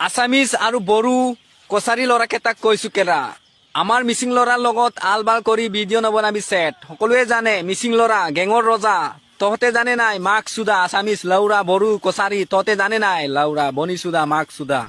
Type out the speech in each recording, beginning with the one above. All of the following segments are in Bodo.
আসামিজ আৰু বড়ো কছাৰী ল'ৰাকেইটাক কৈছো কেৰা আমাৰ মিচিং ল'ৰাৰ লগত আলবাল কৰি ভিডিঅ' নবনাবি চেট সকলোৱে জানে মিচিং ল'ৰা গেঙৰ ৰজা তহঁতে জানে নাই মাক চুদা আসামিজ লাউৰা বড়ো কছাৰী তহঁতে জানে নাই লাউৰা বনি চুদা মাক চুদা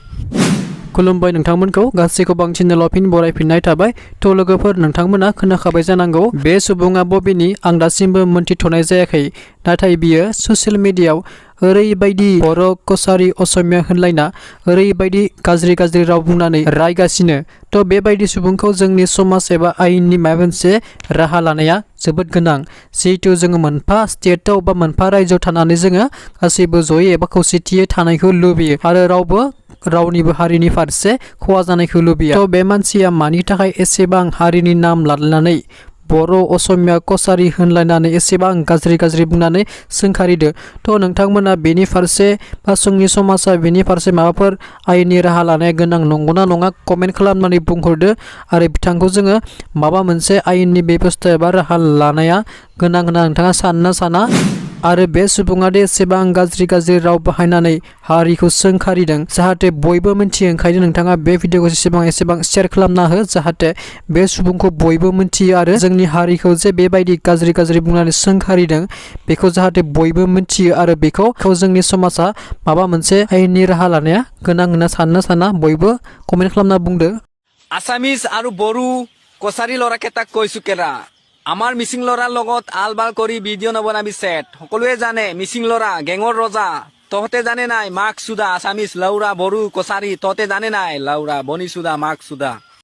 खुलुमबाय नोंथांमोनखौ गासैखौ बांसिन लफिन बरायफिननाय थाबाय थ' लोगोफोर नोंथांमोना खोनाखाबाय जानांगौ बे सुबुङा बबेनि आं दासिमबो मोनथिथ'नाय जायाखै नाथाय बियो ससियेल मिडियायाव ओरैबायदि बर' कसारी असमिया होनलायना ओरैबायदि गाज्रि राव बुंनानै रायगासिनो थ' बेबायदि सुबुंखौ जोंनि समाज एबा आयेननि माबा मोनसे राहा लानाया जोबोद गोनां जिहेतु जोङो मोनफा स्टेटआव बा मोनफा रायजोआव थानानै जोङो गासैबो जयै एबा खौसेथियै थानायखौ लुबैयो आरो रावबो रावनिबो हारिनि फारसे खहा जानायखौ लुबैया थ' बे मानसिया मानि थाखाय एसेबां हारिनि नाम लानानै बर' असमिया कसारी होनलायनानै एसेबां गाज्रि बुंनानै सोंखारिदो थ' नोंथांमोना बेनि फारसे बा जोंनि समाजा बेनि फारसे माबाफोर आयेननि राहा लानाया गोनां नंगौना नङा कमेन्ट खालामनानै बुंहरदो आरो बिथांखौ जोङो माबा मोनसे आयेननि बेबस्था एबा राहा लानाया गोनां होनना नोंथाङा सानना साना आरो बे सुबुङा दे एसेबां गाज्रि राव बाहायनानै हारिखौ सोंखारिदों जाहाथे बयबो मिन्थियो ओंखायनो नोंथाङा बे भिडिअखौ एसेबां शेयार खालामना हो जाहाथे बे सुबुंखौ बयबो मिन्थियो आरो जोंनि हारिखौ जे बेबायदि गाज्रि बुंनानै सोंखारिदों बेखौ जाहाथे बयबो मिन्थियो आरो बेखौ जोंनि समाजा माबा मोनसे आयेननि राहा लानाया गोनां होनना सानना बयबो कमेन्ट खालामना बुंदो আসামিজ আৰু বড়ো কছাৰী ল'ৰাকেইটাক কৈছো কেৰা আমাৰ মিচিং ল'ৰাৰ লগত আলবাল কৰি ভিডিঅ' নবনাবি চেট সকলোৱে জানে মিচিং ল'ৰা গেঙৰ ৰজা তহঁতে জানে নাই মাক চুদা আসামিজ লাউৰা বড়ো কছাৰী তহঁতে জানে নাই লাউৰা বনি চুদা মাক চুদা